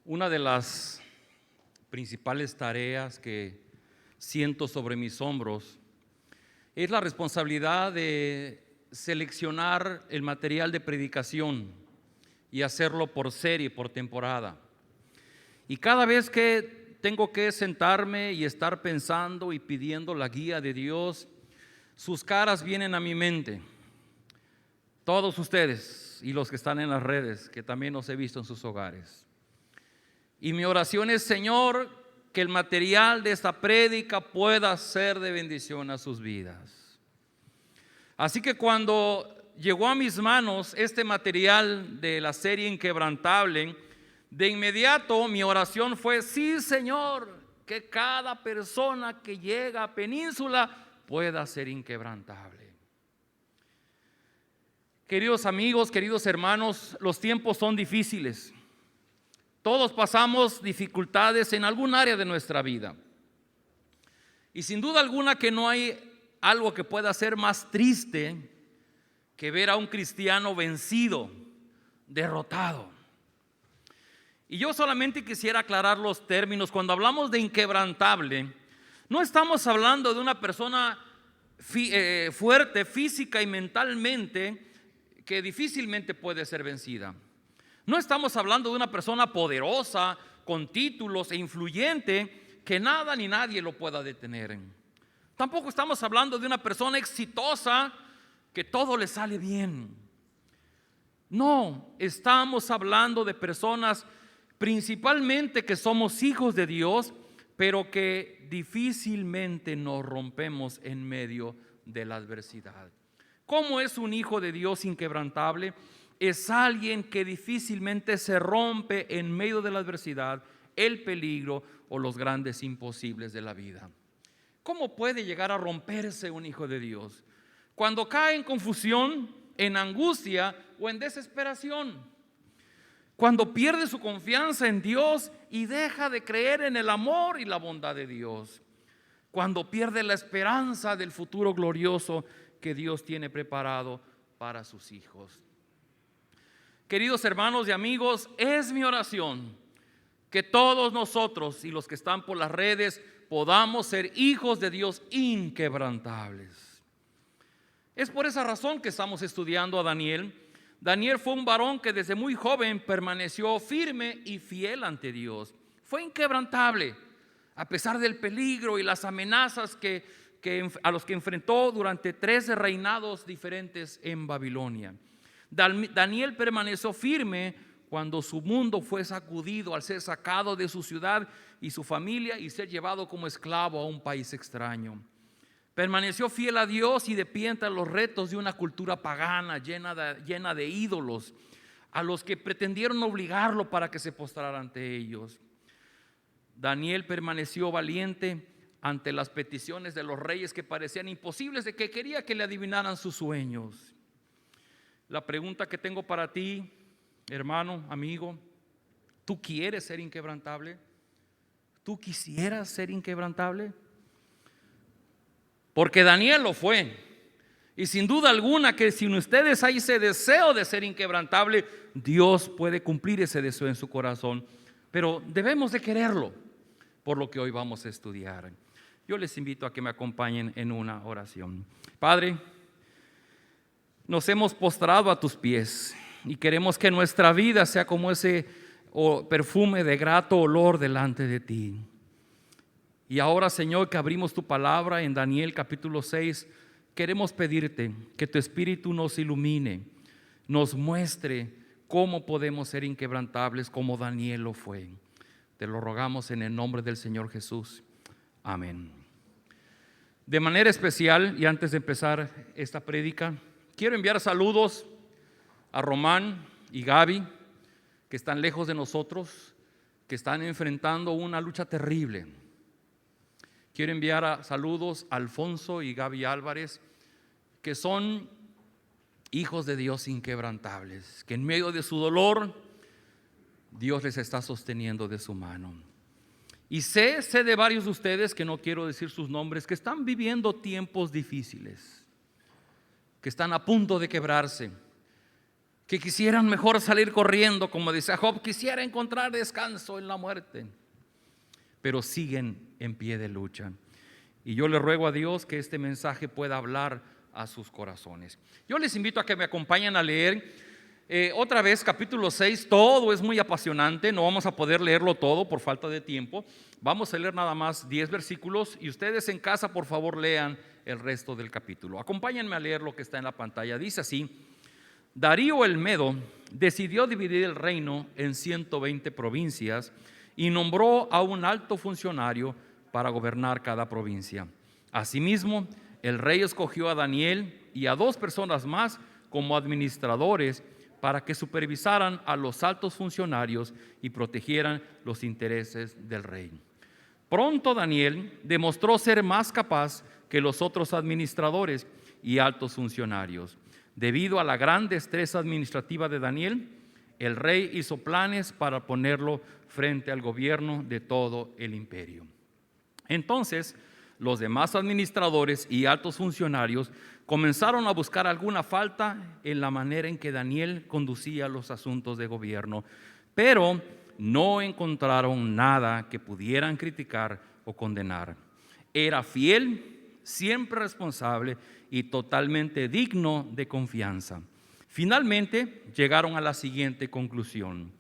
Una de las principales tareas que siento sobre mis hombros es la responsabilidad de seleccionar el material de predicación y hacerlo por serie, por temporada. Y cada vez que tengo que sentarme y estar pensando y pidiendo la guía de Dios, sus caras vienen a mi mente. Todos ustedes y los que están en las redes, que también los he visto en sus hogares. Y mi oración es: Señor, que el material de esta prédica pueda ser de bendición a sus vidas. Así que cuando llegó a mis manos este material de la serie Inquebrantable, de inmediato mi oración fue: sí, Señor, que cada persona que llega a Península pueda ser inquebrantable. Queridos amigos, queridos hermanos, los tiempos son difíciles. Todos pasamos dificultades en algún área de nuestra vida. Y sin duda alguna que no hay algo que pueda ser más triste que ver a un cristiano vencido, derrotado. Y yo solamente quisiera aclarar los términos. Cuando hablamos de inquebrantable, no estamos hablando de una persona fuerte física y mentalmente que difícilmente puede ser vencida. No estamos hablando de una persona poderosa, con títulos e influyente, que nada ni nadie lo pueda detener. Tampoco estamos hablando de una persona exitosa, que todo le sale bien. No, estamos hablando de personas principalmente que somos hijos de Dios, pero que difícilmente nos rompemos en medio de la adversidad. ¿Cómo es un hijo de Dios inquebrantable? Es alguien que difícilmente se rompe en medio de la adversidad, el peligro o los grandes imposibles de la vida. ¿Cómo puede llegar a romperse un hijo de Dios? Cuando cae en confusión, en angustia o en desesperación. Cuando pierde su confianza en Dios y deja de creer en el amor y la bondad de Dios. Cuando pierde la esperanza del futuro glorioso que Dios tiene preparado para sus hijos. Queridos hermanos y amigos, es mi oración que todos nosotros y los que están por las redes podamos ser hijos de Dios inquebrantables. Es por esa razón que estamos estudiando a Daniel. Daniel fue un varón que desde muy joven permaneció firme y fiel ante Dios. Fue inquebrantable a pesar del peligro y las amenazas a los que enfrentó durante 13 reinados diferentes en Babilonia. Daniel permaneció firme cuando su mundo fue sacudido al ser sacado de su ciudad y su familia y ser llevado como esclavo a un país extraño. Permaneció fiel a Dios y de pie ante los retos de una cultura pagana llena de ídolos, a los que pretendieron obligarlo para que se postrara ante ellos. Daniel permaneció valiente ante las peticiones de los reyes que parecían imposibles, de que quería que le adivinaran sus sueños. La pregunta que tengo para ti, hermano, amigo: ¿tú quieres ser inquebrantable? ¿Tú quisieras ser inquebrantable? Porque Daniel lo fue. Y sin duda alguna que si en ustedes hay ese deseo de ser inquebrantable, Dios puede cumplir ese deseo en su corazón. Pero debemos de quererlo, por lo que hoy vamos a estudiar. Yo les invito a que me acompañen en una oración. Padre, nos hemos postrado a tus pies y queremos que nuestra vida sea como ese perfume de grato olor delante de ti. Y ahora, Señor, que abrimos tu palabra en Daniel capítulo 6, queremos pedirte que tu Espíritu nos ilumine, nos muestre cómo podemos ser inquebrantables como Daniel lo fue. Te lo rogamos en el nombre del Señor Jesús. Amén. De manera especial, y antes de empezar esta prédica, quiero enviar saludos a Román y Gaby, que están lejos de nosotros, que están enfrentando una lucha terrible. Quiero enviar saludos a Alfonso y Gaby Álvarez, que son hijos de Dios inquebrantables, que en medio de su dolor, Dios les está sosteniendo de su mano. Y sé de varios de ustedes, que no quiero decir sus nombres, que están viviendo tiempos difíciles, que están a punto de quebrarse, que quisieran mejor salir corriendo, como decía Job, quisiera encontrar descanso en la muerte, pero siguen en pie de lucha. Y yo le ruego a Dios que este mensaje pueda hablar a sus corazones. Yo les invito a que me acompañen a leer otra vez capítulo 6. Todo es muy apasionante, no vamos a poder leerlo todo por falta de tiempo. Vamos a leer nada más 10 versículos y ustedes en casa por favor lean el resto del capítulo. Acompáñenme a leer lo que está en la pantalla. Dice así: Darío el Medo decidió dividir el reino en 120 provincias y nombró a un alto funcionario para gobernar cada provincia. Asimismo, el rey escogió a Daniel y a 2 personas más como administradores para que supervisaran a los altos funcionarios y protegieran los intereses del rey. Pronto Daniel demostró ser más capaz que los otros administradores y altos funcionarios. Debido a la gran destreza administrativa de Daniel, el rey hizo planes para ponerlo frente al gobierno de todo el imperio. Entonces, los demás administradores y altos funcionarios comenzaron a buscar alguna falta en la manera en que Daniel conducía los asuntos de gobierno, pero no encontraron nada que pudieran criticar o condenar. Era fiel, siempre responsable y totalmente digno de confianza. Finalmente llegaron a la siguiente conclusión: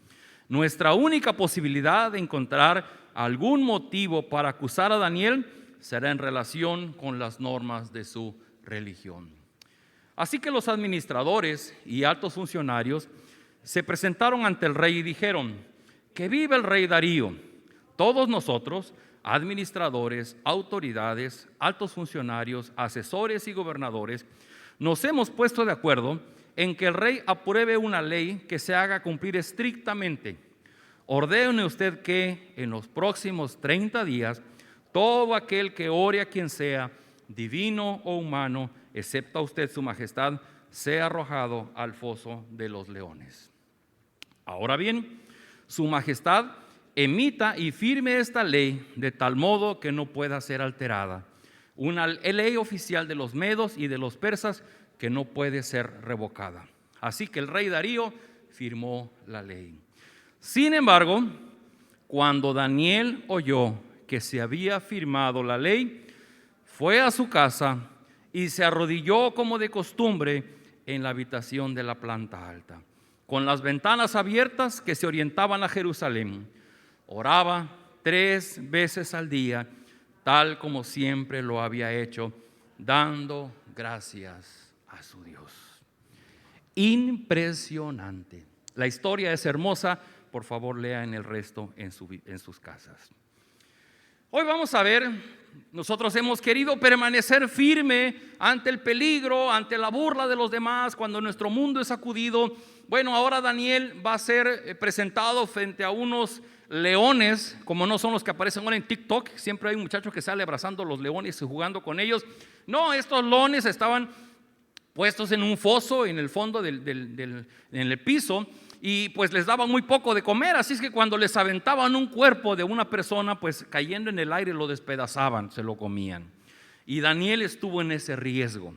nuestra única posibilidad de encontrar algún motivo para acusar a Daniel será en relación con las normas de su religión. Así que los administradores y altos funcionarios se presentaron ante el rey y dijeron: que viva el rey Darío. Todos nosotros, administradores, autoridades, altos funcionarios, asesores y gobernadores, nos hemos puesto de acuerdo en que el rey apruebe una ley que se haga cumplir estrictamente. Ordene usted que en los próximos 30 días todo aquel que ore a quien sea, divino o humano, excepto a usted su majestad, sea arrojado al foso de los leones. Ahora bien, su majestad emita y firme esta ley de tal modo que no pueda ser alterada, una ley oficial de los medos y de los persas que no puede ser revocada. Así que el rey Darío firmó la ley. Sin embargo, cuando Daniel oyó que se había firmado la ley, fue a su casa y se arrodilló como de costumbre en la habitación de la planta alta, con las ventanas abiertas que se orientaban a Jerusalén. Oraba 3 veces al día, tal como siempre lo había hecho, dando gracias a su Dios. Impresionante. La historia es hermosa. Por favor, lean el resto en sus casas. Hoy vamos a ver, nosotros hemos querido permanecer firme ante el peligro, ante la burla de los demás, cuando nuestro mundo es sacudido. Bueno, ahora Daniel va a ser presentado frente a unos leones, como no son los que aparecen ahora en TikTok. Siempre hay un muchacho que sale abrazando a los leones y jugando con ellos. No, estos leones estaban puestos en un foso en el fondo en el piso, y pues les daban muy poco de comer, así es que cuando les aventaban un cuerpo de una persona, pues cayendo en el aire lo despedazaban, se lo comían. Y Daniel estuvo en ese riesgo.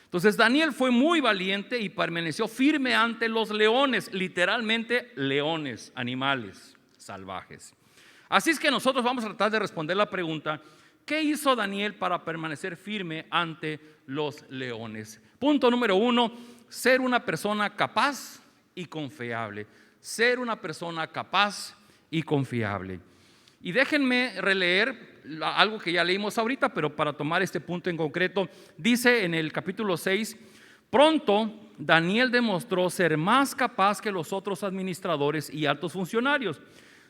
Entonces Daniel fue muy valiente y permaneció firme ante los leones, literalmente leones, animales salvajes. Así es que nosotros vamos a tratar de responder la pregunta: ¿qué hizo Daniel para permanecer firme ante los leones? Punto número 1, ser una persona capaz y confiable. Ser una persona capaz y confiable. Y déjenme releer algo que ya leímos ahorita, pero para tomar este punto en concreto, dice en el capítulo 6: pronto Daniel demostró ser más capaz que los otros administradores y altos funcionarios.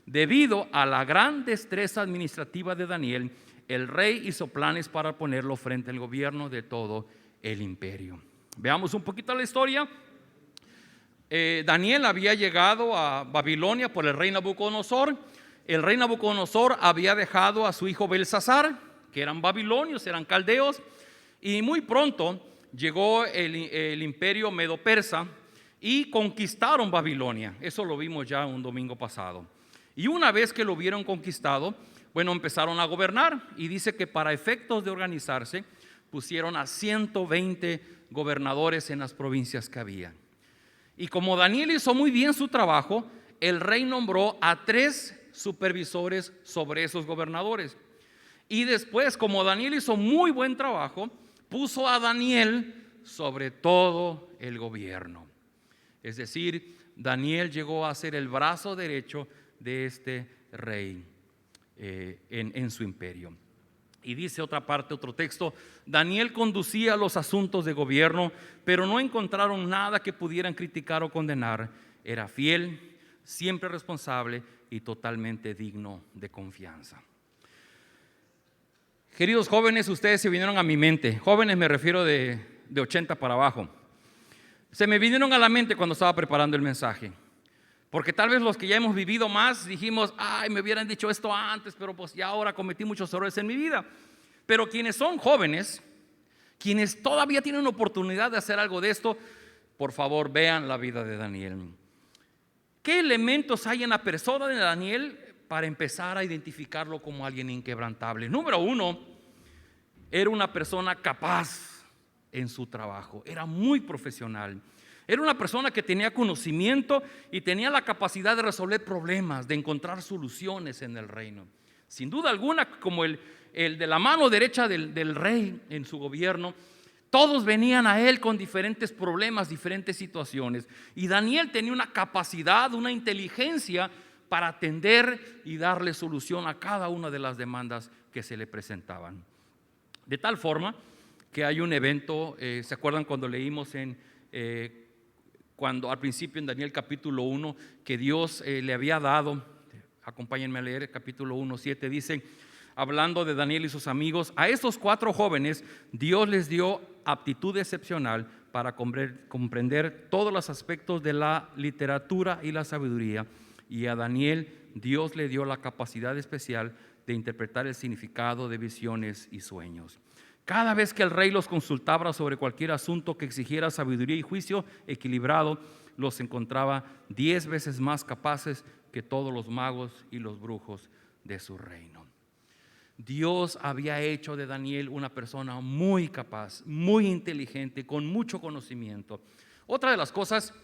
Debido a la gran destreza administrativa de Daniel, el rey hizo planes para ponerlo frente al gobierno de todo el imperio. Veamos un poquito la historia. Daniel había llegado a Babilonia por el rey Nabucodonosor. El rey Nabucodonosor había dejado a su hijo Belsasar, que eran babilonios, eran caldeos, y muy pronto llegó el imperio medo-persa y conquistaron Babilonia. Eso lo vimos ya un domingo pasado. Y una vez que lo hubieron conquistado, bueno, empezaron a gobernar, y dice que para efectos de organizarse pusieron a 120 gobernadores en las provincias que había. Y como Daniel hizo muy bien su trabajo, el rey nombró a 3 supervisores sobre esos gobernadores. Y después, como Daniel hizo muy buen trabajo, puso a Daniel sobre todo el gobierno. Es decir, Daniel llegó a ser el brazo derecho de este rey en su imperio. Y dice otra parte, otro texto: Daniel conducía los asuntos de gobierno, pero no encontraron nada que pudieran criticar o condenar. Era fiel, siempre responsable y totalmente digno de confianza. Queridos jóvenes, ustedes se vinieron a mi mente. Jóvenes me refiero de 80 para abajo. Se me vinieron a la mente cuando estaba preparando el mensaje. Porque tal vez los que ya hemos vivido más dijimos: ay, me hubieran dicho esto antes, pero pues ya ahora cometí muchos errores en mi vida. Pero quienes son jóvenes, quienes todavía tienen oportunidad de hacer algo de esto, por favor vean la vida de Daniel. ¿Qué elementos hay en la persona de Daniel para empezar a identificarlo como alguien inquebrantable? Número 1, era una persona capaz en su trabajo, era muy profesional. Era una persona que tenía conocimiento y tenía la capacidad de resolver problemas, de encontrar soluciones en el reino. Sin duda alguna, como el de la mano derecha del rey en su gobierno, todos venían a él con diferentes problemas, diferentes situaciones. Y Daniel tenía una capacidad, una inteligencia para atender y darle solución a cada una de las demandas que se le presentaban. De tal forma que hay un evento, ¿se acuerdan cuando leímos cuando al principio en Daniel capítulo 1, que Dios le había dado? Acompáñenme a leer el capítulo 1:7, dice, hablando de Daniel y sus amigos: a estos 4 jóvenes Dios les dio aptitud excepcional para comprender todos los aspectos de la literatura y la sabiduría, y a Daniel Dios le dio la capacidad especial de interpretar el significado de visiones y sueños. Cada vez que el rey los consultaba sobre cualquier asunto que exigiera sabiduría y juicio equilibrado, los encontraba 10 veces más capaces que todos los magos y los brujos de su reino. Dios había hecho de Daniel una persona muy capaz, muy inteligente, con mucho conocimiento. Otra de las cosas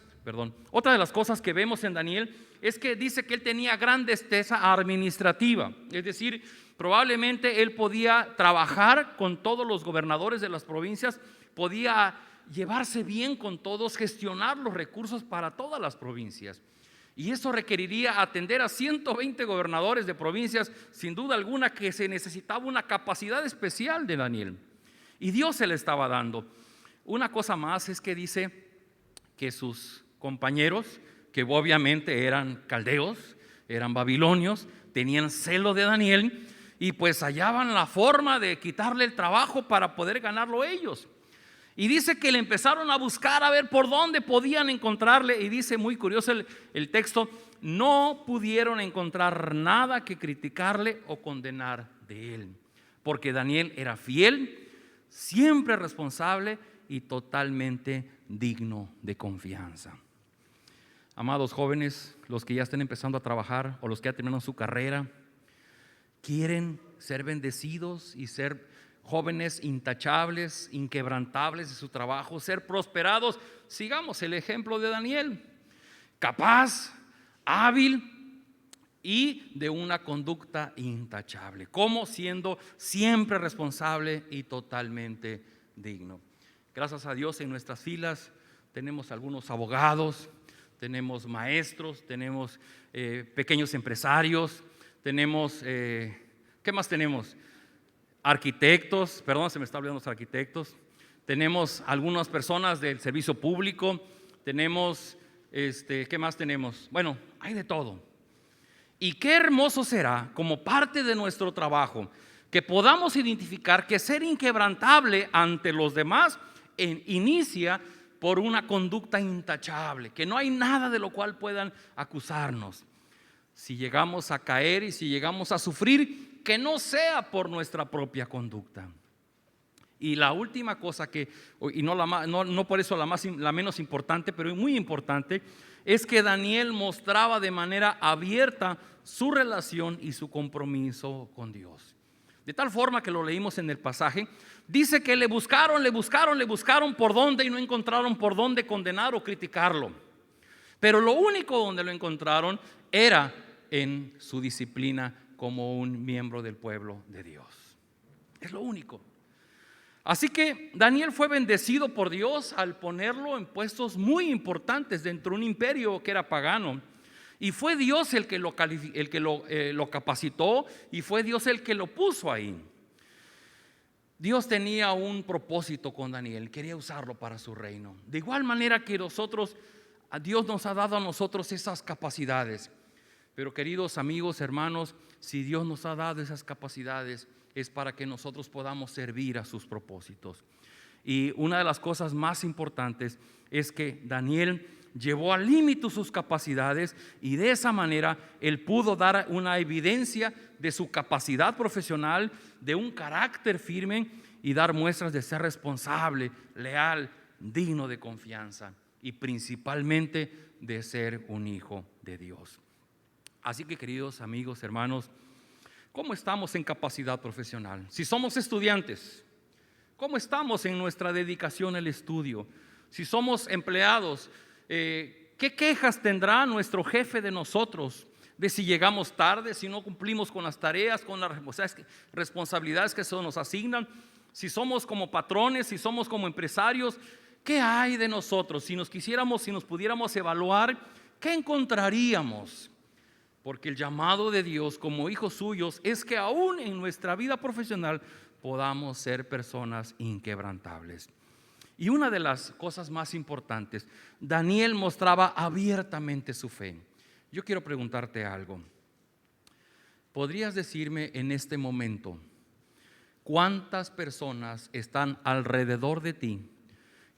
que vemos en Daniel es que dice que él tenía gran destreza administrativa. Es decir, probablemente él podía trabajar con todos los gobernadores de las provincias, podía llevarse bien con todos, gestionar los recursos para todas las provincias. Y eso requeriría atender a 120 gobernadores de provincias, sin duda alguna que se necesitaba una capacidad especial de Daniel. Y Dios se le estaba dando. Una cosa más es que dice que sus compañeros, que obviamente eran caldeos, eran babilonios, tenían celo de Daniel y pues hallaban la forma de quitarle el trabajo para poder ganarlo ellos. Y dice que le empezaron a buscar a ver por dónde podían encontrarle, y dice, muy curioso el texto: no pudieron encontrar nada que criticarle o condenar de él, porque Daniel era fiel, siempre responsable y totalmente digno de confianza. Amados jóvenes, los que ya estén empezando a trabajar o los que ya terminaron su carrera, quieren ser bendecidos y ser jóvenes intachables, inquebrantables de su trabajo, ser prosperados. Sigamos el ejemplo de Daniel: capaz, hábil y de una conducta intachable, como siendo siempre responsable y totalmente digno. Gracias a Dios en nuestras filas tenemos algunos abogados, tenemos maestros, tenemos pequeños empresarios, tenemos, ¿qué más tenemos? Arquitectos, perdón, se me está olvidando los arquitectos. Tenemos algunas personas del servicio público, tenemos, ¿qué más tenemos? Bueno, hay de todo. Y qué hermoso será, como parte de nuestro trabajo, que podamos identificar que ser inquebrantable ante los demás inicia por una conducta intachable, que no hay nada de lo cual puedan acusarnos. Si llegamos a caer y si llegamos a sufrir, que no sea por nuestra propia conducta. Y la última cosa y no por eso la menos importante, pero muy importante, es que Daniel mostraba de manera abierta su relación y su compromiso con Dios. De tal forma que lo leímos en el pasaje, dice que le buscaron por dónde y no encontraron por dónde condenar o criticarlo. Pero lo único donde lo encontraron era en su disciplina como un miembro del pueblo de Dios. Es lo único. Así que Daniel fue bendecido por Dios al ponerlo en puestos muy importantes dentro de un imperio que era pagano. Y fue Dios el que lo capacitó, y fue Dios el que lo puso ahí. Dios tenía un propósito con Daniel, quería usarlo para su reino. De igual manera que Dios nos ha dado a nosotros esas capacidades. Pero queridos amigos, hermanos, si Dios nos ha dado esas capacidades, es para que nosotros podamos servir a sus propósitos. Y una de las cosas más importantes es que Daniel llevó al límite sus capacidades, y de esa manera él pudo dar una evidencia de su capacidad profesional, de un carácter firme, y dar muestras de ser responsable, leal, digno de confianza, y principalmente de ser un hijo de Dios. Así que, queridos amigos, hermanos, ¿cómo estamos en capacidad profesional? Si somos estudiantes, ¿cómo estamos en nuestra dedicación al estudio? Si somos empleados, ¿qué quejas tendrá nuestro jefe de nosotros? De si llegamos tarde, si no cumplimos con las tareas, con las responsabilidades que se nos asignan. Si somos como patrones, si somos como empresarios, ¿qué hay de nosotros? Si nos pudiéramos evaluar, ¿qué encontraríamos? Porque el llamado de Dios como hijos suyos es que aún en nuestra vida profesional podamos ser personas inquebrantables. Y una de las cosas más importantes, Daniel mostraba abiertamente su fe. Yo quiero preguntarte algo. ¿Podrías decirme en este momento cuántas personas están alrededor de ti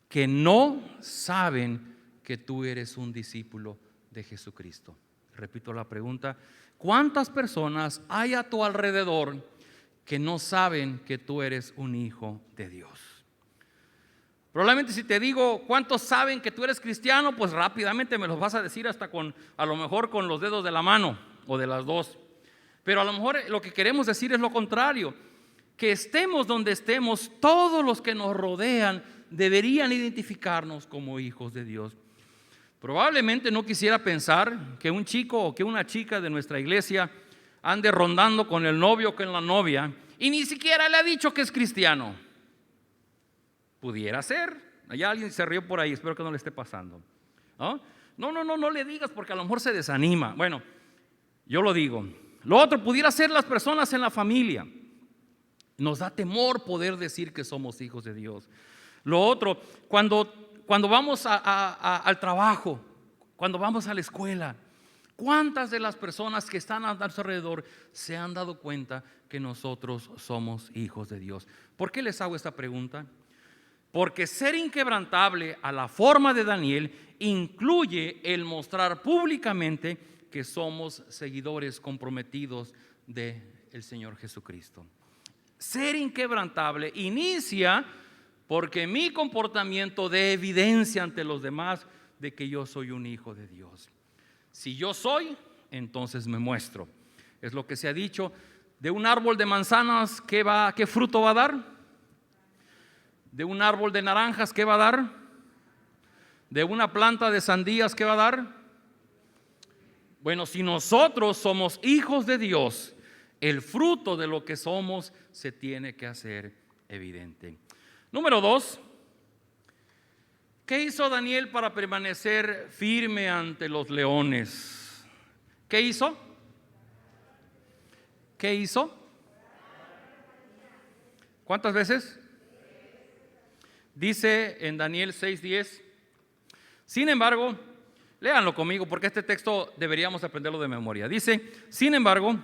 que no saben que tú eres un discípulo de Jesucristo? Repito la pregunta: ¿cuántas personas hay a tu alrededor que no saben que tú eres un hijo de Dios? Probablemente si te digo cuántos saben que tú eres cristiano, pues rápidamente me los vas a decir hasta a lo mejor con los dedos de la mano o de las dos. Pero a lo mejor lo que queremos decir es lo contrario, que estemos donde estemos, todos los que nos rodean deberían identificarnos como hijos de Dios. Probablemente no quisiera pensar que un chico o que una chica de nuestra iglesia ande rondando con el novio o con la novia y ni siquiera le ha dicho que es cristiano. Pudiera ser. Allá alguien se rió por ahí, espero que no le esté pasando. No le digas, porque a lo mejor se desanima. Bueno, yo lo digo. Lo otro pudiera ser las personas en la familia. Nos da temor poder decir que somos hijos de Dios. Lo otro, cuando vamos al trabajo, cuando vamos a la escuela, ¿cuántas de las personas que están a nuestro alrededor se han dado cuenta que nosotros somos hijos de Dios? ¿Por qué les hago esta pregunta? Porque ser inquebrantable a la forma de Daniel incluye el mostrar públicamente que somos seguidores comprometidos del Señor Jesucristo. Ser inquebrantable inicia porque mi comportamiento dé evidencia ante los demás de que yo soy un hijo de Dios. Si yo soy, entonces me muestro. Es lo que se ha dicho de un árbol de manzanas, ¿qué fruto va a dar? De un árbol de naranjas, ¿qué va a dar? De una planta de sandías, ¿qué va a dar? Bueno, si nosotros somos hijos de Dios, el fruto de lo que somos se tiene que hacer evidente. Número 2, ¿qué hizo Daniel para permanecer firme ante los leones? ¿Qué hizo? ¿Qué hizo? ¿Cuántas veces? Dice en Daniel 6:10. Sin embargo, léanlo conmigo porque este texto deberíamos aprenderlo de memoria. Dice: sin embargo,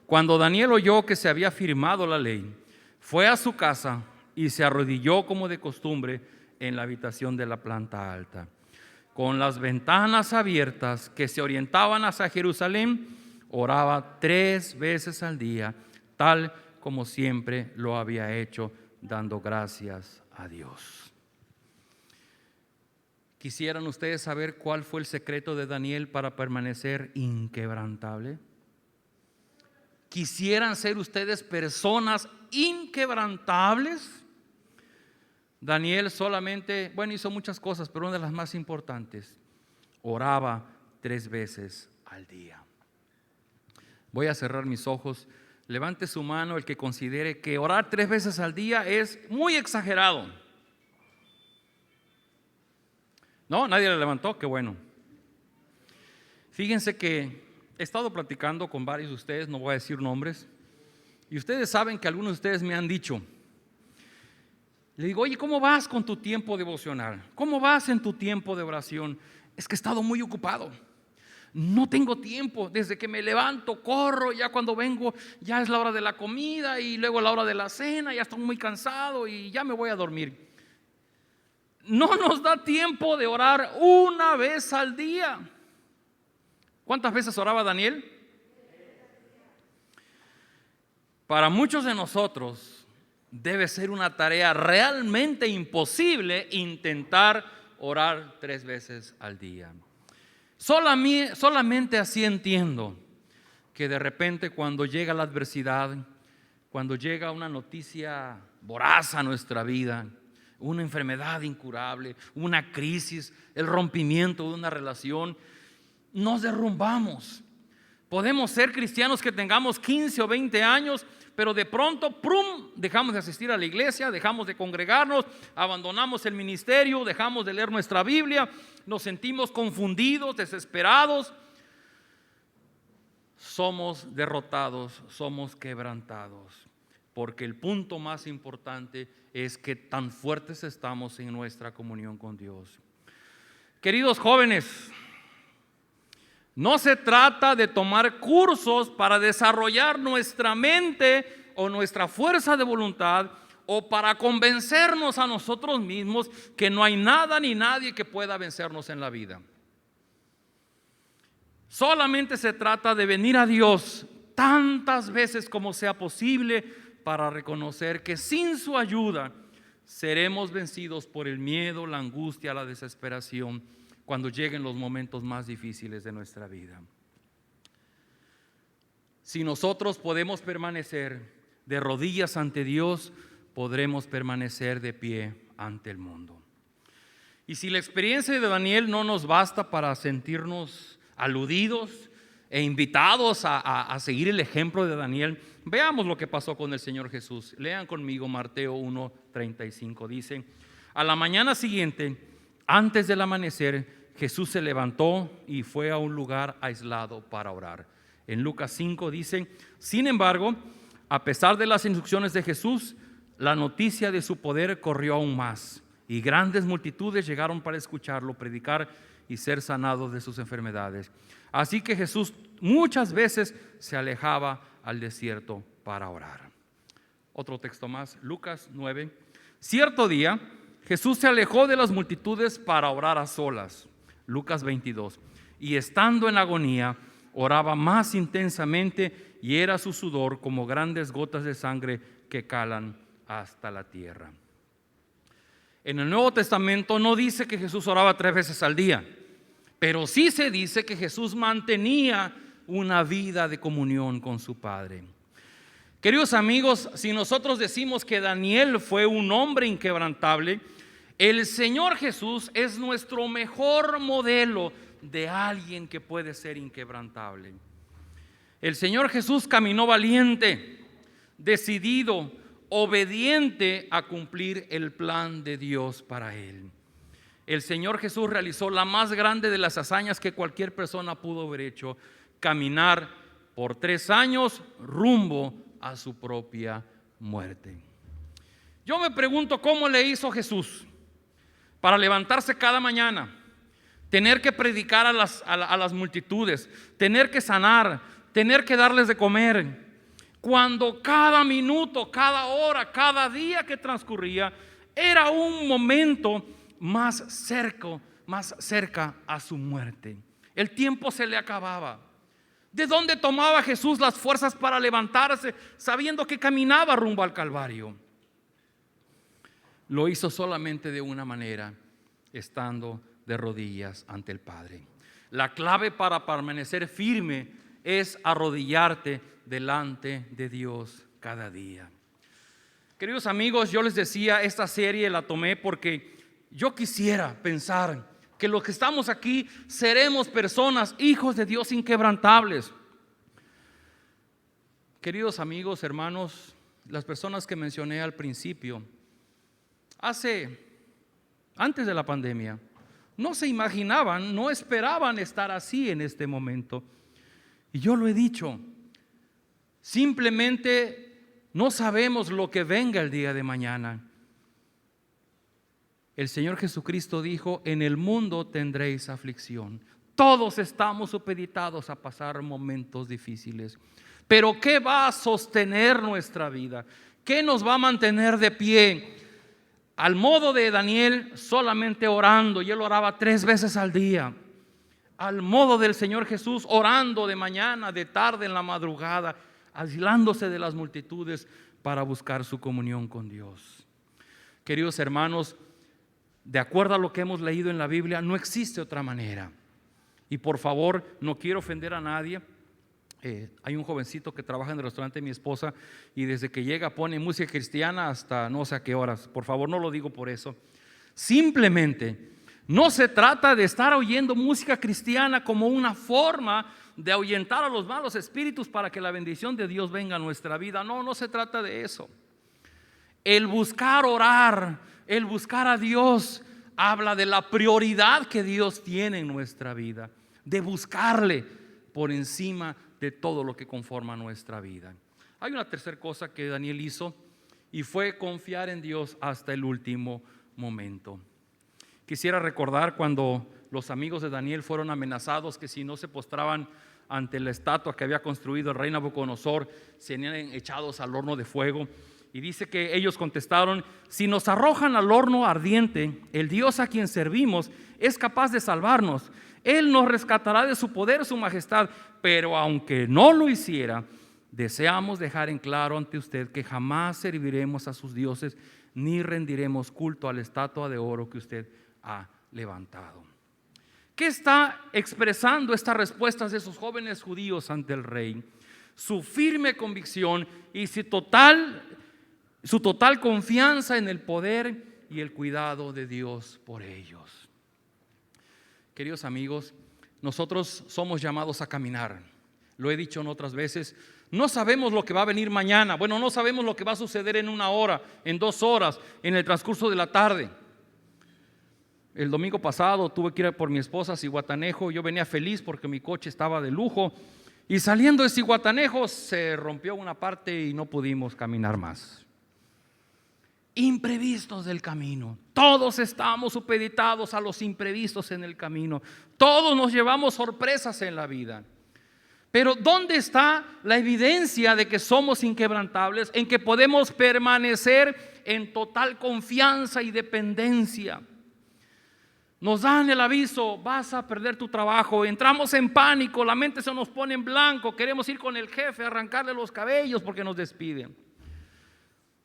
cuando Daniel oyó que se había firmado la ley, fue a su casa y se arrodilló como de costumbre en la habitación de la planta alta, con las ventanas abiertas que se orientaban hacia Jerusalén. Oraba 3 veces al día, tal como siempre lo había hecho, dando gracias a Dios. ¿Quisieran ustedes saber cuál fue el secreto de Daniel para permanecer inquebrantable? ¿Quisieran ser ustedes personas inquebrantables? Daniel solamente, hizo muchas cosas, pero una de las más importantes: oraba 3 veces al día. Voy a cerrar mis ojos. Levante su mano el que considere que orar 3 veces al día es muy exagerado. No, nadie le levantó, qué bueno. Fíjense que he estado platicando con varios de ustedes, no voy a decir nombres, y ustedes saben que algunos de ustedes me han dicho, le digo, oye, ¿cómo vas con tu tiempo devocional? ¿Cómo vas en tu tiempo de oración? Es que he estado muy ocupado. No tengo tiempo, desde que me levanto, corro, ya cuando vengo ya es la hora de la comida y luego la hora de la cena, ya estoy muy cansado y ya me voy a dormir. No nos da tiempo de orar 1 vez al día. ¿Cuántas veces oraba Daniel? Para muchos de nosotros debe ser una tarea realmente imposible intentar orar 3 veces al día. Solamente así entiendo que de repente cuando llega la adversidad, cuando llega una noticia voraz a nuestra vida, una enfermedad incurable, una crisis, el rompimiento de una relación, nos derrumbamos. Podemos ser cristianos que tengamos 15 o 20 años, pero de pronto, ¡prum!, dejamos de asistir a la iglesia, dejamos de congregarnos, abandonamos el ministerio, dejamos de leer nuestra Biblia, nos sentimos confundidos, desesperados. Somos derrotados, somos quebrantados, porque el punto más importante es que tan fuertes estamos en nuestra comunión con Dios. Queridos jóvenes, no se trata de tomar cursos para desarrollar nuestra mente o nuestra fuerza de voluntad o para convencernos a nosotros mismos que no hay nada ni nadie que pueda vencernos en la vida. Solamente se trata de venir a Dios tantas veces como sea posible para reconocer que sin su ayuda seremos vencidos por el miedo, la angustia, la desesperación cuando lleguen los momentos más difíciles de nuestra vida. Si nosotros podemos permanecer de rodillas ante Dios, podremos permanecer de pie ante el mundo. Y si la experiencia de Daniel no nos basta para sentirnos aludidos e invitados a seguir el ejemplo de Daniel, veamos lo que pasó con el Señor Jesús. Lean conmigo Mateo 1:35. Dice: a la mañana siguiente, antes del amanecer, Jesús se levantó y fue a un lugar aislado para orar. En Lucas 5 dice: sin embargo, a pesar de las instrucciones de Jesús, la noticia de su poder corrió aún más, y grandes multitudes llegaron para escucharlo predicar y ser sanados de sus enfermedades. Así que Jesús muchas veces se alejaba al desierto para orar. Otro texto más, Lucas 9. Cierto día, Jesús se alejó de las multitudes para orar a solas. Lucas 22. Y estando en agonía, oraba más intensamente, y era su sudor como grandes gotas de sangre que calan hasta la tierra. En el Nuevo Testamento no dice que Jesús oraba 3 veces al día, pero sí se dice que Jesús mantenía una vida de comunión con su Padre. Queridos amigos, si nosotros decimos que Daniel fue un hombre inquebrantable, el Señor Jesús es nuestro mejor modelo de alguien que puede ser inquebrantable. El Señor Jesús caminó valiente, decidido, obediente a cumplir el plan de Dios para él. El Señor Jesús realizó la más grande de las hazañas que cualquier persona pudo haber hecho: caminar por 3 años rumbo a su propia muerte. Yo me pregunto cómo le hizo Jesús para levantarse cada mañana, tener que predicar a las multitudes, tener que sanar, tener que darles de comer, cuando cada minuto, cada hora, cada día que transcurría era un momento más cerca a su muerte. El tiempo se le acababa. ¿De dónde tomaba Jesús las fuerzas para levantarse sabiendo que caminaba rumbo al Calvario? Lo hizo solamente de una manera: estando de rodillas ante el Padre. La clave para permanecer firme es arrodillarte delante de Dios cada día. Queridos amigos, yo les decía, esta serie la tomé porque yo quisiera pensar que los que estamos aquí seremos personas, hijos de Dios inquebrantables. Queridos amigos, hermanos, las personas que mencioné al principio, antes de la pandemia, no se imaginaban, no esperaban estar así en este momento. Y yo lo he dicho, simplemente no sabemos lo que venga el día de mañana. El Señor Jesucristo dijo: en el mundo tendréis aflicción. Todos estamos supeditados a pasar momentos difíciles. Pero ¿qué va a sostener nuestra vida? ¿Qué nos va a mantener de pie? Al modo de Daniel, solamente orando, y él oraba 3 veces al día. Al modo del Señor Jesús, orando de mañana, de tarde, en la madrugada, aislándose de las multitudes para buscar su comunión con Dios. Queridos hermanos, de acuerdo a lo que hemos leído en la Biblia, no existe otra manera. Y por favor, no quiero ofender a nadie. Hay un jovencito que trabaja en el restaurante de mi esposa y desde que llega pone música cristiana hasta no sé a qué horas. Por favor, no lo digo por eso. Simplemente no se trata de estar oyendo música cristiana como una forma de ahuyentar a los malos espíritus para que la bendición de Dios venga a nuestra vida. No, no se trata de eso. El buscar orar, el buscar a Dios, habla de la prioridad que Dios tiene en nuestra vida, de buscarle por encima de todo lo que conforma nuestra vida. Hay una tercera cosa que Daniel hizo y fue confiar en Dios hasta el último momento. Quisiera recordar cuando los amigos de Daniel fueron amenazados que si no se postraban ante la estatua que había construido el rey Nabucodonosor, serían echados al horno de fuego. Y dice que ellos contestaron: si nos arrojan al horno ardiente, el Dios a quien servimos es capaz de salvarnos. Él nos rescatará de su poder, su majestad. Pero aunque no lo hiciera, deseamos dejar en claro ante usted que jamás serviremos a sus dioses ni rendiremos culto a la estatua de oro que usted ha levantado. ¿Qué está expresando estas respuestas de esos jóvenes judíos ante el rey? Su firme convicción y su total confianza en el poder y el cuidado de Dios por ellos. Queridos amigos, nosotros somos llamados a caminar. Lo he dicho en otras veces. No sabemos lo que va a venir mañana. Bueno, no sabemos lo que va a suceder en 1 hora, en 2 horas, en el transcurso de la tarde. El domingo pasado tuve que ir por mi esposa a Zihuatanejo. Yo venía feliz porque mi coche estaba de lujo. Y saliendo de Zihuatanejo se rompió una parte y no pudimos caminar más. Imprevistos del camino. Todos estamos supeditados a los imprevistos en el camino. Todos nos llevamos sorpresas en la vida. Pero ¿dónde está la evidencia de que somos inquebrantables? En que podemos permanecer en total confianza y dependencia. Nos dan el aviso: vas a perder tu trabajo. Entramos en pánico, la mente se nos pone en blanco. Queremos ir con el jefe a arrancarle los cabellos porque nos despiden.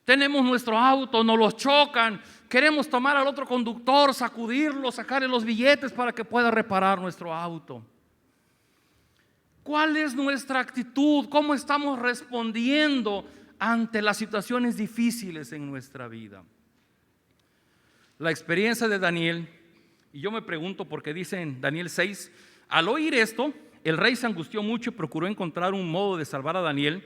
Tenemos nuestro auto, nos los chocan. Queremos tomar al otro conductor, sacudirlo, sacarle los billetes para que pueda reparar nuestro auto. ¿Cuál es nuestra actitud? ¿Cómo estamos respondiendo ante las situaciones difíciles en nuestra vida? La experiencia de Daniel, y yo me pregunto porque dice en Daniel 6, al oír esto, el rey se angustió mucho y procuró encontrar un modo de salvar a Daniel.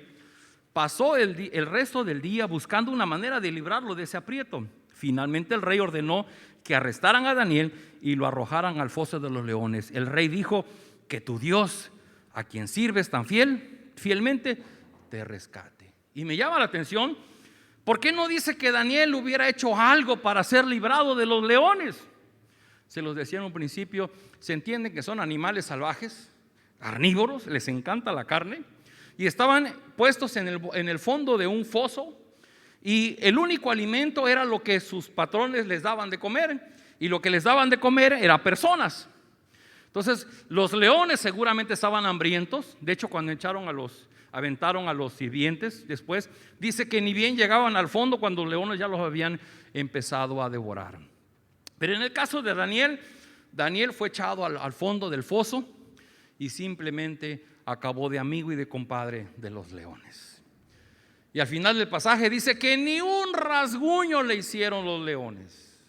Pasó el resto del día buscando una manera de librarlo de ese aprieto. Finalmente el rey ordenó que arrestaran a Daniel y lo arrojaran al foso de los leones. El rey dijo: que tu Dios, a quien sirves tan fielmente, te rescate. Y me llama la atención, ¿por qué no dice que Daniel hubiera hecho algo para ser librado de los leones? Se los decía en un principio, se entiende que son animales salvajes, carnívoros, les encanta la carne, y estaban puestos en el fondo de un foso, y el único alimento era lo que sus patrones les daban de comer, y lo que les daban de comer era personas. Entonces los leones seguramente estaban hambrientos. De hecho, cuando aventaron a los sirvientes después, dice que ni bien llegaban al fondo cuando los leones ya los habían empezado a devorar. Pero en el caso de Daniel fue echado al fondo del foso y simplemente acabó de amigo y de compadre de los leones. Y al final del pasaje dice que ni un rasguño le hicieron los leones.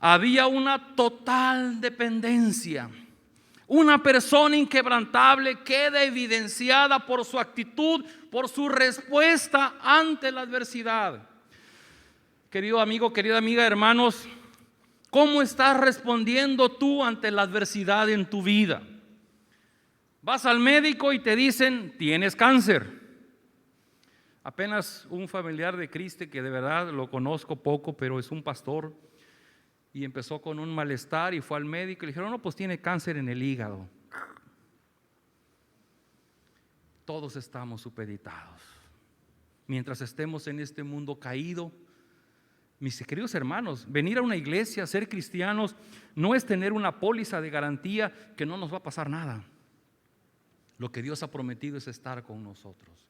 Había una total dependencia. Una persona inquebrantable queda evidenciada por su actitud, por su respuesta ante la adversidad. Querido amigo, querida amiga, hermanos, ¿cómo estás respondiendo tú ante la adversidad en tu vida? Vas al médico y te dicen, tienes cáncer. Apenas un familiar de Cristo, que de verdad lo conozco poco, pero es un pastor, y empezó con un malestar y fue al médico y le dijeron, no, pues tiene cáncer en el hígado. Todos estamos supeditados. Mientras estemos en este mundo caído, mis queridos hermanos, venir a una iglesia, ser cristianos, no es tener una póliza de garantía que no nos va a pasar nada. Lo que Dios ha prometido es estar con nosotros.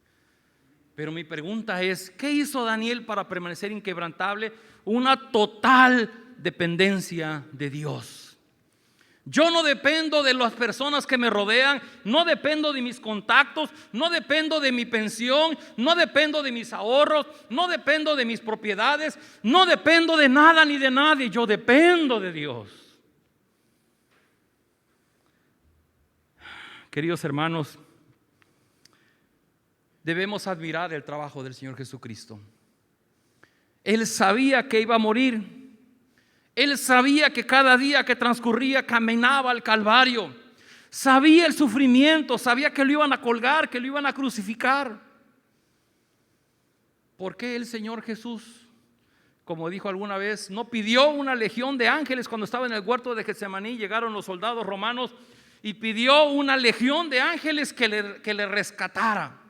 Pero mi pregunta es, ¿qué hizo Daniel para permanecer inquebrantable? Una total dependencia de Dios. Yo no dependo de las personas que me rodean, no dependo de mis contactos, no dependo de mi pensión, no dependo de mis ahorros, no dependo de mis propiedades, no dependo de nada ni de nadie, yo dependo de Dios. Queridos hermanos, debemos admirar el trabajo del Señor Jesucristo. Él sabía que iba a morir. Él sabía que cada día que transcurría caminaba al Calvario. Sabía el sufrimiento, sabía que lo iban a colgar, que lo iban a crucificar. ¿Por qué el Señor Jesús, como dijo alguna vez, no pidió una legión de ángeles cuando estaba en el huerto de Getsemaní? Llegaron los soldados romanos y pidió una legión de ángeles que le rescatara.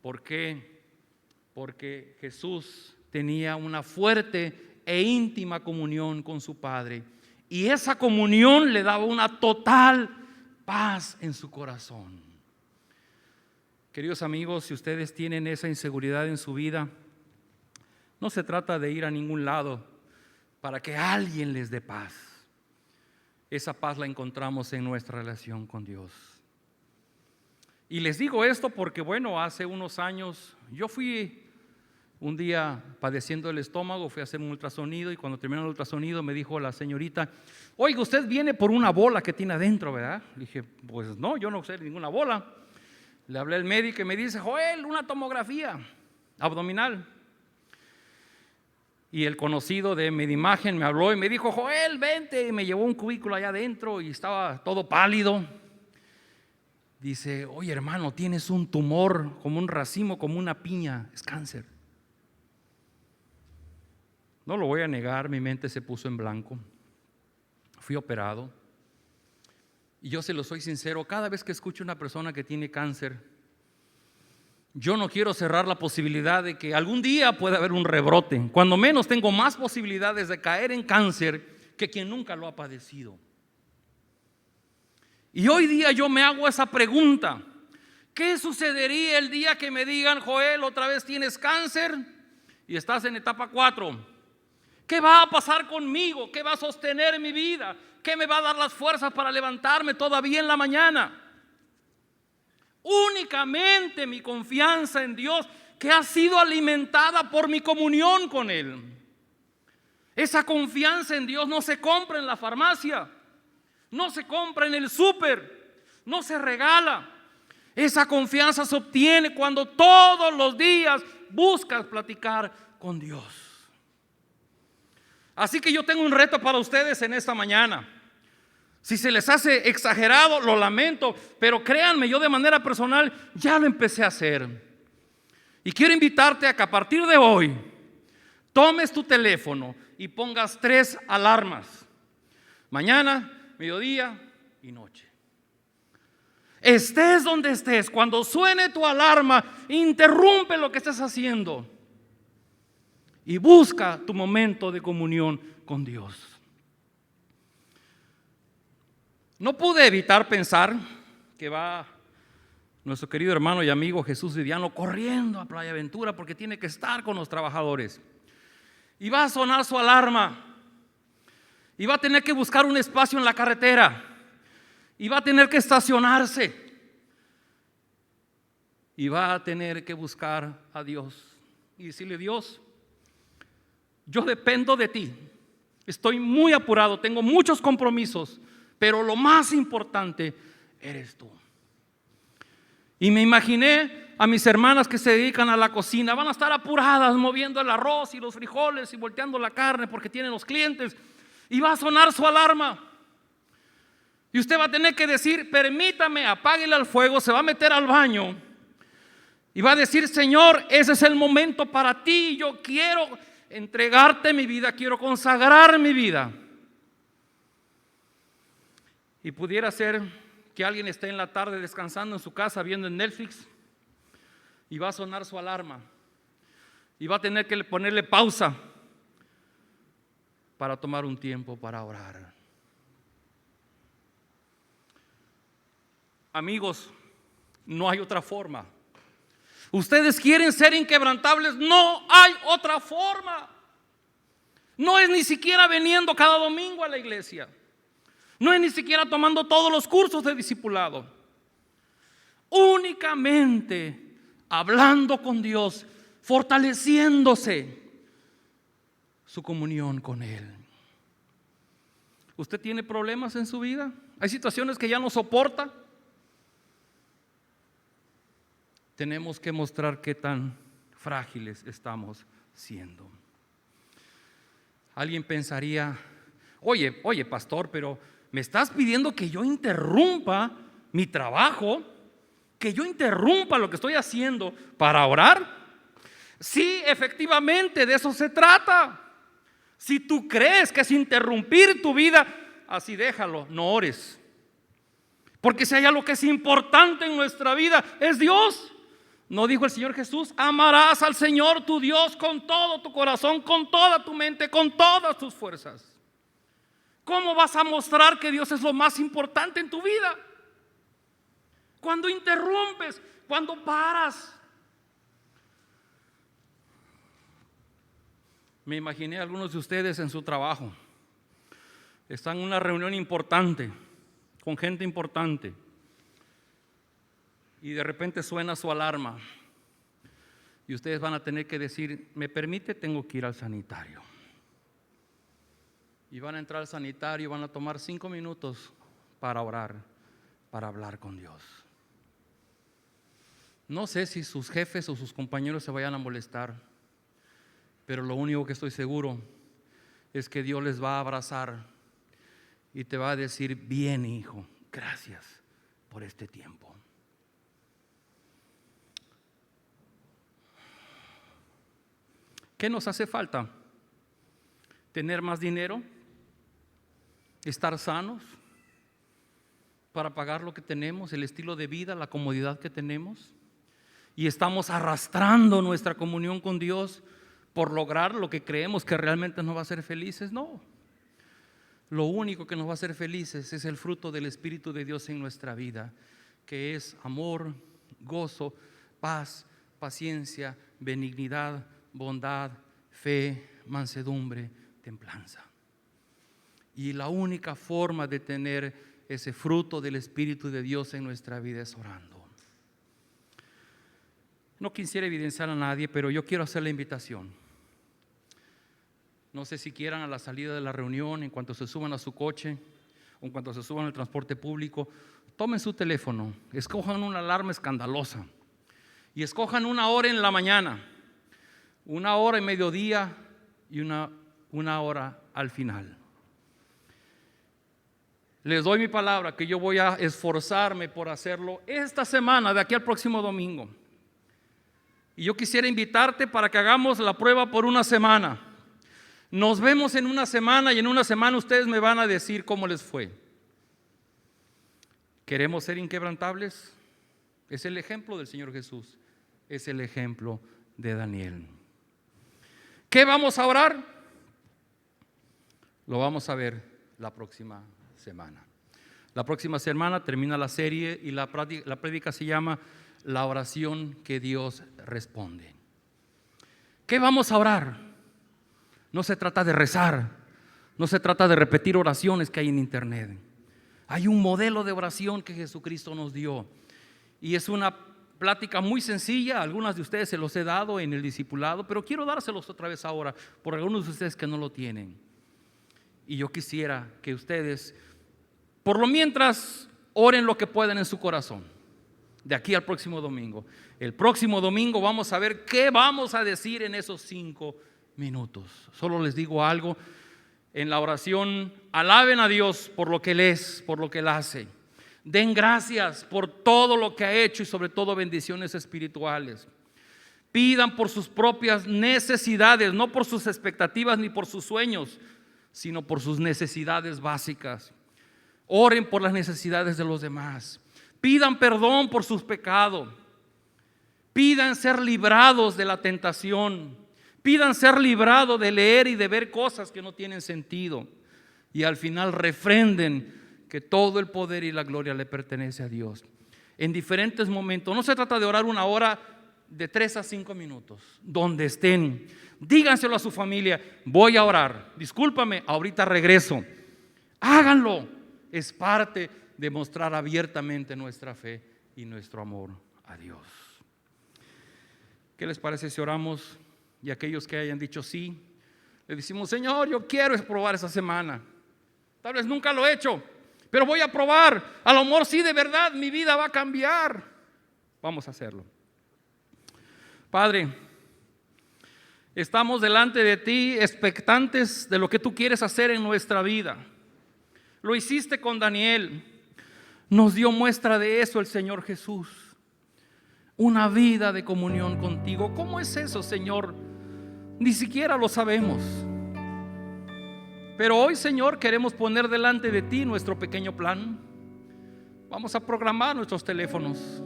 ¿Por qué? Porque Jesús tenía una fuerte e íntima comunión con su Padre, y esa comunión le daba una total paz en su corazón. Queridos amigos, si ustedes tienen esa inseguridad en su vida, no se trata de ir a ningún lado para que alguien les dé paz. Esa paz la encontramos en nuestra relación con Dios. Y les digo esto porque, bueno, hace unos años yo fui un día padeciendo el estómago, fui a hacer un ultrasonido, y cuando terminó el ultrasonido me dijo la señorita, oiga, usted viene por una bola que tiene adentro, ¿verdad? Le dije, pues no, yo no sé ninguna bola. Le hablé al médico y me dice, Joel, una tomografía abdominal. Y el conocido de Medimagen me habló y me dijo, Joel, vente, y me llevó un cubículo allá adentro y estaba todo pálido. Dice, oye hermano, tienes un tumor como un racimo, como una piña, es cáncer. No lo voy a negar, mi mente se puso en blanco. Fui operado. Y yo se lo soy sincero, cada vez que escucho a una persona que tiene cáncer, yo no quiero cerrar la posibilidad de que algún día pueda haber un rebrote. Cuando menos tengo más posibilidades de caer en cáncer que quien nunca lo ha padecido. Y hoy día yo me hago esa pregunta: ¿qué sucedería el día que me digan, Joel, otra vez tienes cáncer y estás en etapa 4? ¿Qué va a pasar conmigo? ¿Qué va a sostener mi vida? ¿Qué me va a dar las fuerzas para levantarme todavía en la mañana? Únicamente mi confianza en Dios, que ha sido alimentada por mi comunión con Él. Esa confianza en Dios no se compra en la farmacia, no se compra en el súper, no se regala. Esa confianza se obtiene cuando todos los días buscas platicar con Dios. Así que yo tengo un reto para ustedes en esta mañana. Si se les hace exagerado, lo lamento, pero créanme, yo de manera personal ya lo empecé a hacer. Y quiero invitarte a que a partir de hoy tomes tu teléfono y pongas 3 alarmas: mañana, mediodía y noche. Estés donde estés, cuando suene tu alarma, interrumpe lo que estés haciendo y busca tu momento de comunión con Dios. No pude evitar pensar que va nuestro querido hermano y amigo Jesús Viviano corriendo a Playa Ventura porque tiene que estar con los trabajadores. Y va a sonar su alarma. Y va a tener que buscar un espacio en la carretera. Y va a tener que estacionarse. Y va a tener que buscar a Dios y decirle: Dios, yo dependo de ti. Estoy muy apurado, tengo muchos compromisos, pero lo más importante eres tú. Y me imaginé a mis hermanas que se dedican a la cocina, van a estar apuradas moviendo el arroz y los frijoles y volteando la carne porque tienen los clientes, y va a sonar su alarma. Y usted va a tener que decir: permítame, apáguele al fuego, se va a meter al baño y va a decir: Señor, ese es el momento para ti, yo quiero entregarte mi vida, quiero consagrar mi vida. Y pudiera ser que alguien esté en la tarde descansando en su casa viendo en Netflix y va a sonar su alarma y va a tener que ponerle pausa para tomar un tiempo para orar. Amigos, no hay otra forma. Ustedes quieren ser inquebrantables, no hay otra forma. No es ni siquiera viniendo cada domingo a la iglesia. No es ni siquiera tomando todos los cursos de discipulado. Únicamente hablando con Dios, fortaleciéndose su comunión con Él. ¿Usted tiene problemas en su vida? ¿Hay situaciones que ya no soporta? Tenemos que mostrar qué tan frágiles estamos siendo. Alguien pensaría: oye, pastor, pero ¿me estás pidiendo que yo interrumpa mi trabajo? ¿Que yo interrumpa lo que estoy haciendo para orar? Sí, efectivamente, de eso se trata. Si tú crees que es interrumpir tu vida, así déjalo, no ores. Porque si hay algo que es importante en nuestra vida, es Dios. ¿No dijo el Señor Jesús: amarás al Señor tu Dios con todo tu corazón, con toda tu mente, con todas tus fuerzas? ¿Cómo vas a mostrar que Dios es lo más importante en tu vida? Cuando interrumpes, cuando paras. Me imaginé a algunos de ustedes en su trabajo. Están en una reunión importante, con gente importante, y de repente suena su alarma y ustedes van a tener que decir: ¿me permite? Tengo que ir al sanitario. Y van a entrar al sanitario y van a tomar 5 minutos para orar, para hablar con Dios. No sé si sus jefes o sus compañeros se vayan a molestar, pero lo único que estoy seguro es que Dios les va a abrazar y te va a decir: bien, hijo, gracias por este tiempo. ¿Qué nos hace falta? ¿Tener más dinero? ¿Estar sanos? ¿Para pagar lo que tenemos, el estilo de vida, la comodidad que tenemos? Y estamos arrastrando nuestra comunión con Dios por lograr lo que creemos que realmente nos va a hacer felices. No. Lo único que nos va a hacer felices es el fruto del Espíritu de Dios en nuestra vida, que es amor, gozo, paz, paciencia, benignidad, bondad, fe, mansedumbre, templanza. Y la única forma de tener ese fruto del Espíritu de Dios en nuestra vida es orando. No quisiera evidenciar a nadie, pero yo quiero hacer la invitación. No sé si quieran, a la salida de la reunión, en cuanto se suban a su coche o en cuanto se suban al transporte público, tomen su teléfono, escojan una alarma escandalosa y escojan una hora en la mañana, una hora en mediodía y una hora al final. Les doy mi palabra que yo voy a esforzarme por hacerlo esta semana, de aquí al próximo domingo. Y yo quisiera invitarte para que hagamos la prueba por una semana. Nos vemos en una semana y en una semana ustedes me van a decir cómo les fue. ¿Queremos ser inquebrantables? Es el ejemplo del Señor Jesús, es el ejemplo de Daniel. ¿Qué vamos a orar? Lo vamos a ver la próxima semana. La próxima semana termina la serie y la prédica se llama La oración que Dios responde. ¿Qué vamos a orar? No se trata de rezar, no se trata de repetir oraciones que hay en internet. Hay un modelo de oración que Jesucristo nos dio y es una plática muy sencilla. Algunas de ustedes se los he dado en el discipulado, pero quiero dárselos otra vez ahora por algunos de ustedes que no lo tienen. Y yo quisiera que ustedes, por lo mientras, oren lo que puedan en su corazón. De aquí al próximo domingo. El próximo domingo vamos a ver qué vamos a decir en esos 5 minutos. Solo les digo algo. En la oración, alaben a Dios por lo que Él es, por lo que Él hace. Den gracias por todo lo que ha hecho y sobre todo bendiciones espirituales. Pidan por sus propias necesidades, no por sus expectativas ni por sus sueños, sino por sus necesidades básicas. Oren por las necesidades de los demás. Pidan perdón por sus pecados. Pidan ser librados de la tentación. Pidan ser librados de leer y de ver cosas que no tienen sentido. Y al final refrenden que todo el poder y la gloria le pertenece a Dios. En diferentes momentos, no se trata de orar una hora, de 3 a 5 minutos, donde estén. Díganselo a su familia: voy a orar, discúlpame, ahorita regreso. Háganlo, es parte de mostrar abiertamente nuestra fe y nuestro amor a Dios. ¿Qué les parece si oramos? Y aquellos que hayan dicho sí, le decimos: Señor, yo quiero probar esa semana. Tal vez nunca lo he hecho, pero voy a probar. A lo mejor sí, de verdad mi vida va a cambiar. Vamos a hacerlo. Padre, estamos delante de ti expectantes de lo que tú quieres hacer en nuestra vida. Lo hiciste con Daniel. Nos dio muestra de eso el Señor Jesús. Una vida de comunión contigo. ¿Cómo es eso, Señor? Ni siquiera lo sabemos. Pero hoy, Señor, queremos poner delante de ti nuestro pequeño plan. Vamos a programar nuestros teléfonos.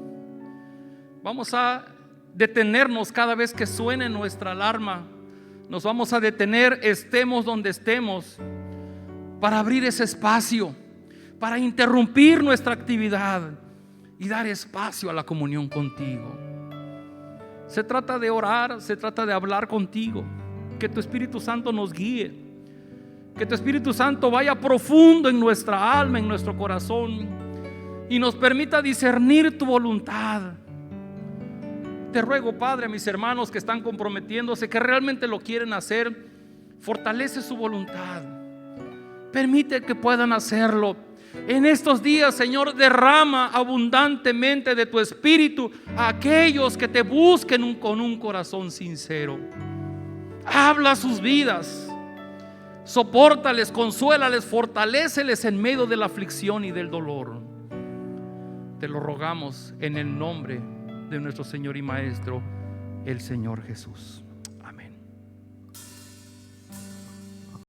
Vamos a detenernos cada vez que suene nuestra alarma. Nos vamos a detener, estemos donde estemos, para abrir ese espacio, para interrumpir nuestra actividad y dar espacio a la comunión contigo. Se trata de orar, se trata de hablar contigo. Que tu Espíritu Santo nos guíe. Que tu Espíritu Santo vaya profundo en nuestra alma, en nuestro corazón, y nos permita discernir tu voluntad. Te ruego, Padre, a mis hermanos que están comprometiéndose, que realmente lo quieren hacer, fortalece su voluntad. Permite que puedan hacerlo. En estos días, Señor, derrama abundantemente de tu Espíritu a aquellos que te busquen con un corazón sincero. Habla sus vidas. Sopórtales, consuélales, fortaléceles en medio de la aflicción y del dolor. Te lo rogamos en el nombre de nuestro Señor y Maestro, el Señor Jesús.